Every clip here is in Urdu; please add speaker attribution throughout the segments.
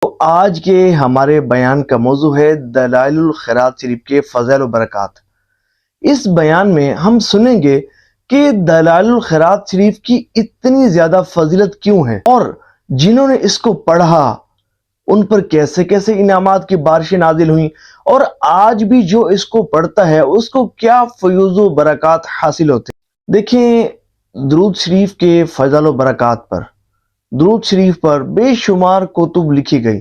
Speaker 1: تو آج کے ہمارے بیان کا موضوع ہے دلائل الخیرات شریف کے فضائل و برکات۔ اس بیان میں ہم سنیں گے کہ دلائل الخیرات شریف کی اتنی زیادہ فضیلت کیوں ہے، اور جنہوں نے اس کو پڑھا ان پر کیسے کیسے انعامات کی بارشیں نازل ہوئیں، اور آج بھی جو اس کو پڑھتا ہے اس کو کیا فیوز و برکات حاصل ہوتے ہیں۔ دیکھیں، درود شریف کے فضائل و برکات پر، درود شریف پر بے شمار کتب لکھی گئی،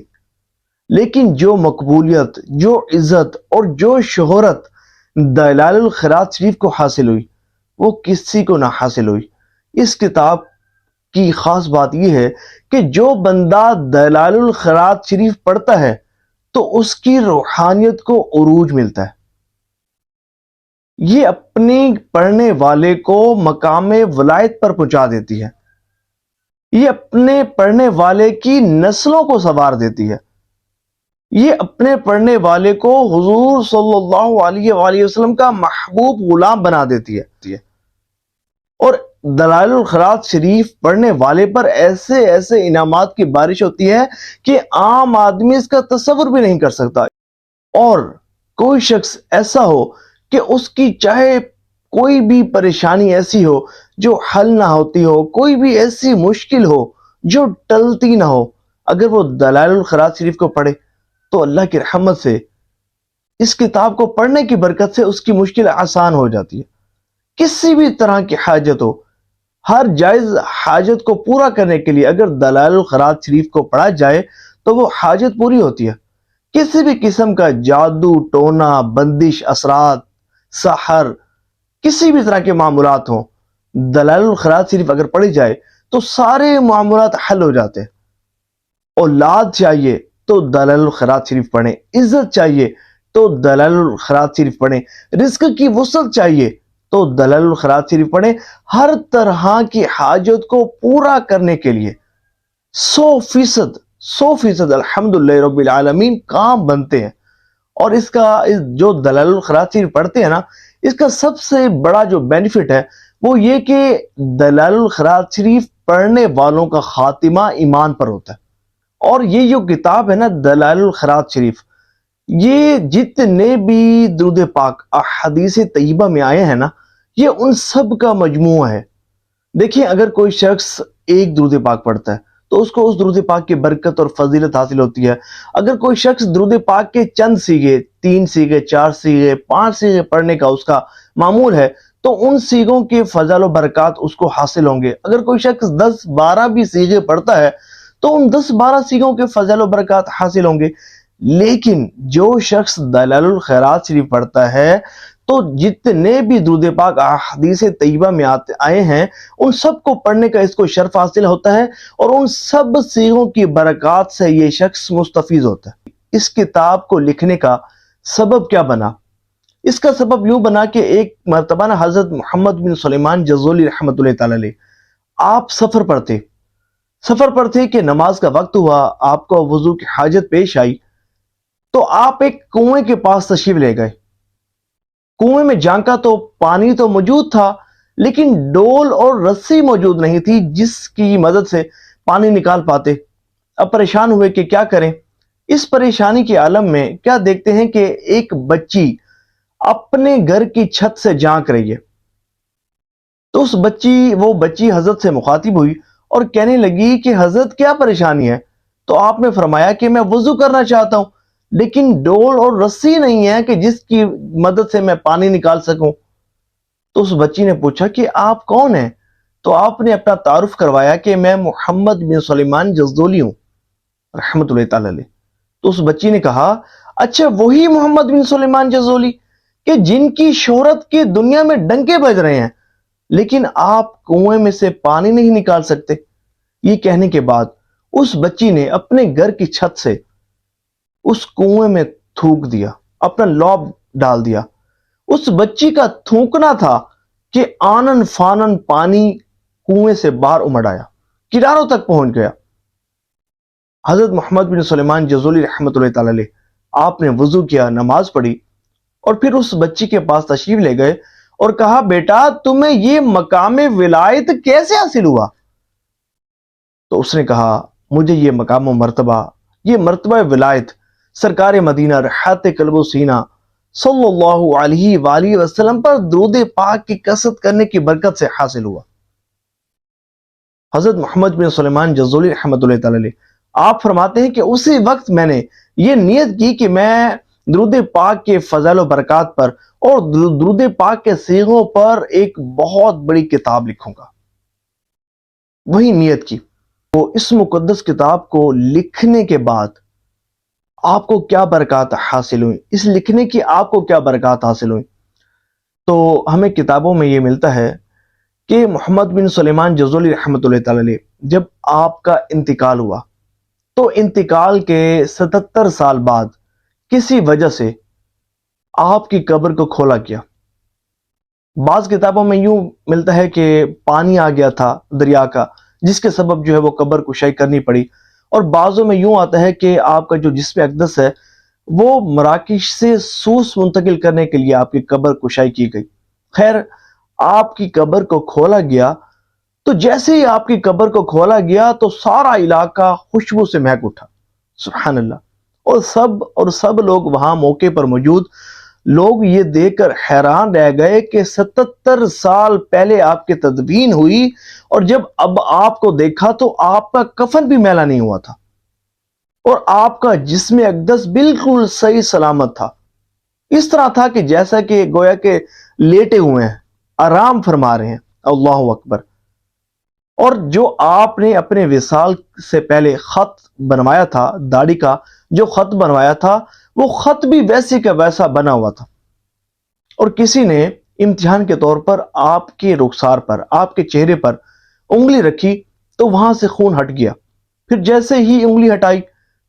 Speaker 1: لیکن جو مقبولیت، جو عزت اور جو شہرت دلائل الخیرات شریف کو حاصل ہوئی وہ کسی کو نہ حاصل ہوئی۔ اس کتاب کی خاص بات یہ ہے کہ جو بندہ دلائل الخیرات شریف پڑھتا ہے تو اس کی روحانیت کو عروج ملتا ہے۔ یہ اپنے پڑھنے والے کو مقام ولایت پر پہنچا دیتی ہے، یہ اپنے پڑھنے والے کی نسلوں کو سنوار دیتی ہے، یہ اپنے پڑھنے والے کو حضور صلی اللہ علیہ وآلہ وسلم کا محبوب غلام بنا دیتی ہے۔ اور دلائل الخیرات شریف پڑھنے والے پر ایسے ایسے انعامات کی بارش ہوتی ہے کہ عام آدمی اس کا تصور بھی نہیں کر سکتا۔ اور کوئی شخص ایسا ہو کہ اس کی چاہے کوئی بھی پریشانی ایسی ہو جو حل نہ ہوتی ہو، کوئی بھی ایسی مشکل ہو جو ٹلتی نہ ہو، اگر وہ دلائل الخیرات شریف کو پڑھے تو اللہ کی رحمت سے، اس کتاب کو پڑھنے کی برکت سے اس کی مشکل آسان ہو جاتی ہے۔ کسی بھی طرح کی حاجت ہو، ہر جائز حاجت کو پورا کرنے کے لیے اگر دلائل الخیرات شریف کو پڑھا جائے تو وہ حاجت پوری ہوتی ہے۔ کسی بھی قسم کا جادو، ٹونا، بندش، اثرات، سحر، کسی بھی طرح کے معاملات ہوں، دلائل الخیرات شریف اگر پڑھی جائے تو سارے معاملات حل ہو جاتے ہیں۔ اولاد چاہیے تو دلائل الخیرات شریف پڑھیں، عزت چاہیے تو دلائل الخیرات شریف پڑھیں، رزق کی وسعت چاہیے تو دلائل الخیرات شریف پڑھیں۔ ہر طرح کی حاجت کو پورا کرنے کے لیے 100% الحمدللہ رب العالمین کام بنتے ہیں۔ اور اس کا جو دلائل الخیرات شریف پڑھتے ہیں نا، اس کا سب سے بڑا جو بینیفٹ ہے وہ یہ کہ دلائل الخیرات شریف پڑھنے والوں کا خاتمہ ایمان پر ہوتا ہے۔ اور یہ جو کتاب ہے نا دلائل الخیرات شریف، یہ جتنے بھی درود پاک احادیث طیبہ میں آئے ہیں نا، یہ ان سب کا مجموعہ ہے۔ دیکھیں، اگر کوئی شخص ایک درود پاک پڑھتا ہے تو اس کو اس درود پاک کی برکت اور فضیلت حاصل ہوتی ہے۔ اگر کوئی شخص درود پاک کے چند سیغے، 3 سیغے، 4 سیغے، 5 سیغے پڑھنے کا اس کا معمول ہے تو ان سیغوں کے فضائل و برکات اس کو حاصل ہوں گے۔ اگر کوئی شخص 10-12 بھی سیغے پڑھتا ہے تو ان 10-12 سیغوں کے فضائل و برکات حاصل ہوں گے۔ لیکن جو شخص دلائل الخیرات شریف پڑھتا ہے تو جتنے بھی درود پاک احادیث طیبہ میں آئے ہیں ان سب کو پڑھنے کا اس کو شرف حاصل ہوتا ہے، اور ان سب سیغوں کی برکات سے یہ شخص مستفیض ہوتا ہے۔ اس کتاب کو لکھنے کا سبب کیا بنا؟ اس کا سبب یوں بنا کہ ایک مرتبہ حضرت محمد بن سلیمان جزولی رحمۃ اللہ تعالی علیہ، آپ سفر پر تھے کہ نماز کا وقت ہوا، آپ کو وضو کی حاجت پیش آئی تو آپ ایک کنویں کے پاس تشریف لے گئے۔ کنویں میں جھانکا تو پانی تو موجود تھا، لیکن ڈول اور رسی موجود نہیں تھی جس کی مدد سے پانی نکال پاتے۔ اب پریشان ہوئے کہ کیا کریں۔ اس پریشانی کے عالم میں کیا دیکھتے ہیں کہ ایک بچی اپنے گھر کی چھت سے جھانک رہی ہے۔ تو وہ بچی حضرت سے مخاطب ہوئی اور کہنے لگی کہ حضرت کیا پریشانی ہے؟ تو آپ نے فرمایا کہ میں وضو کرنا چاہتا ہوں لیکن ڈول اور رسی نہیں ہے کہ جس کی مدد سے میں پانی نکال سکوں۔ تو اس بچی نے پوچھا کہ آپ کون ہیں؟ تو آپ نے اپنا تعارف کروایا کہ میں محمد بن سلیمان جزولی ہوں رحمۃ اللہ تعالی علیہ۔ تو اس بچی نے کہا، اچھا وہی محمد بن سلیمان جزولی کہ جن کی شہرت کی دنیا میں ڈنکے بج رہے ہیں، لیکن آپ کنویں میں سے پانی نہیں نکال سکتے۔ یہ کہنے کے بعد اس بچی نے اپنے گھر کی چھت سے اس کنویں میں تھوک دیا، اپنا لوب ڈال دیا۔ اس بچی کا تھوکنا تھا کہ آنن فانن پانی کنویں سے باہر امڑ آیا، کناروں تک پہنچ گیا۔ حضرت محمد بن سلیمان جزولی رحمۃ اللہ تعالی علیہ، آپ نے وضو کیا، نماز پڑھی اور پھر اس بچی کے پاس تشریف لے گئے اور کہا، بیٹا تمہیں یہ مقام ولایت کیسے حاصل ہوا؟ تو اس نے کہا، مجھے یہ مقام و مرتبہ یہ مرتبہ ولایت سرکار مدینہ رحمت قلب و سینہ صلی اللہ علیہ وآلہ وسلم پر درود پاک کی کثرت کرنے کی برکت سے حاصل ہوا۔ حضرت محمد بن سلیمان جزولی رحمۃ اللہ تعالی علیہ آپ فرماتے ہیں کہ اسی وقت میں نے یہ نیت کی کہ میں درود پاک کے فضائل و برکات پر اور درود پاک کے صیغوں پر ایک بہت بڑی کتاب لکھوں گا۔ وہی نیت کی، وہ اس مقدس کتاب کو لکھنے کے بعد آپ کو کیا برکات حاصل ہوئی، اس لکھنے کی آپ کو کیا برکات حاصل ہوئی؟ تو ہمیں کتابوں میں یہ ملتا ہے کہ محمد بن سلیمان جزولی رحمۃ اللہ تعالی علیہ جب آپ کا انتقال ہوا تو انتقال کے 77 سال بعد کسی وجہ سے آپ کی قبر کو کھولا گیا۔ بعض کتابوں میں یوں ملتا ہے کہ پانی آ گیا تھا دریا کا، جس کے سبب جو ہے وہ قبر کشائی کرنی پڑی، اور بعضوں میں یوں آتا ہے کہ آپ کا جو جسم اقدس ہے وہ مراکش سے سوس منتقل کرنے کے لیے آپ کی قبر کشائی کی گئی۔ خیر، آپ کی قبر کو کھولا گیا تو جیسے ہی آپ کی قبر کو کھولا گیا تو سارا علاقہ خوشبو سے مہک اٹھا، سبحان اللہ، اور سب لوگ وہاں موقع پر موجود لوگ یہ دیکھ کر حیران رہ گئے کہ 77 سال پہلے آپ کی تدفین ہوئی، اور جب اب آپ کو دیکھا تو آپ کا کفن بھی میلا نہیں ہوا تھا اور آپ کا جسم اقدس بالکل صحیح سلامت تھا۔ اس طرح تھا کہ جیسا کہ گویا کہ لیٹے ہوئے ہیں، آرام فرما رہے ہیں۔ اللہ اکبر۔ اور جو آپ نے اپنے وصال سے پہلے خط بنوایا تھا، داڑھی کا جو خط بنوایا تھا، وہ خط بھی ویسے کا ویسا بنا ہوا تھا، اور کسی نے امتحان کے طور پر آپ کے رخسار پر، آپ کے چہرے پر انگلی رکھی تو وہاں سے خون ہٹ گیا، پھر جیسے ہی انگلی ہٹائی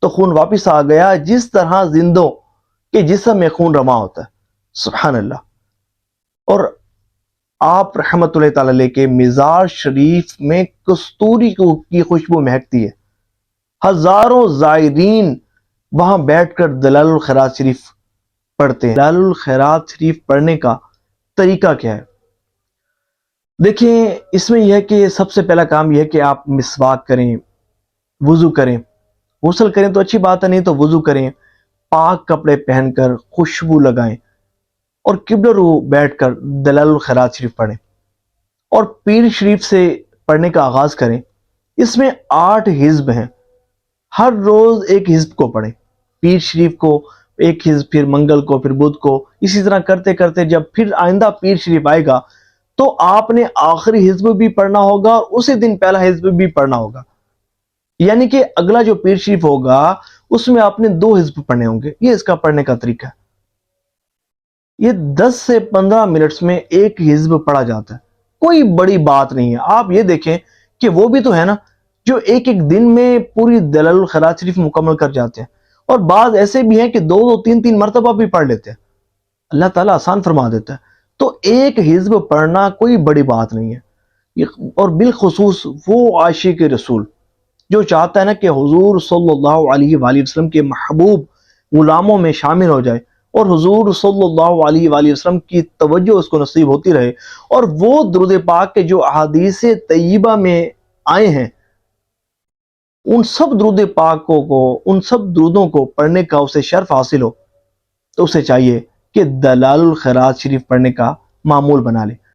Speaker 1: تو خون واپس آ گیا، جس طرح زندوں کے جسم میں خون رواں ہوتا ہے، سبحان اللہ۔ اور آپ رحمت اللہ تعالی علیہ کے مزار شریف میں کستوری کی خوشبو مہکتی ہے۔ ہزاروں زائرین وہاں بیٹھ کر دلال الخیرات شریف پڑھتے ہیں۔ دلال الخیرات شریف پڑھنے کا طریقہ کیا ہے؟ دیکھیں، اس میں یہ ہے کہ سب سے پہلا کام یہ ہے کہ آپ مسواک کریں، وضو کریں، غسل کریں تو اچھی بات ہے، نہیں تو وضو کریں، پاک کپڑے پہن کر خوشبو لگائیں اور قبلہ رو بیٹھ کر دلال الخیرات شریف پڑھیں، اور پیر شریف سے پڑھنے کا آغاز کریں۔ اس میں 8 حزب ہیں، ہر روز ایک حزب کو پڑھیں، پیر شریف کو ایک حزب، پھر منگل کو، پھر بدھ کو، اسی طرح کرتے کرتے جب پھر آئندہ پیر شریف آئے گا تو آپ نے آخری حزب بھی پڑھنا ہوگا اور اسی دن پہلا حزب بھی پڑھنا ہوگا، یعنی کہ اگلا جو پیر شریف ہوگا اس میں آپ نے 2 حزب پڑھنے ہوں گے۔ یہ اس کا پڑھنے کا طریقہ ہے۔ یہ 10 سے 15 منٹس میں ایک حزب پڑھا جاتا ہے، کوئی بڑی بات نہیں ہے۔ آپ یہ دیکھیں کہ وہ بھی تو ہے نا جو ایک دن میں پوری دلال الخیرات شریف مکمل کر جاتے ہیں، اور بعض ایسے بھی ہیں کہ 2 3 مرتبہ بھی پڑھ لیتے ہیں، اللہ تعالیٰ آسان فرما دیتا ہے۔ تو ایک حزب پڑھنا کوئی بڑی بات نہیں ہے، اور بالخصوص وہ عاشق رسول جو چاہتا ہے نا کہ حضور صلی اللہ علیہ وآلہ وسلم کے محبوب غلاموں میں شامل ہو جائے، اور حضور صلی اللہ علیہ وآلہ وسلم کی توجہ اس کو نصیب ہوتی رہے، اور وہ درود پاک کے جو احادیث طیبہ میں آئے ہیں ان سب درود پاکوں کو، ان سب درودوں کو پڑھنے کا اسے شرف حاصل ہو، تو اسے چاہیے کہ دلال الخیرات شریف پڑھنے کا معمول بنا لے۔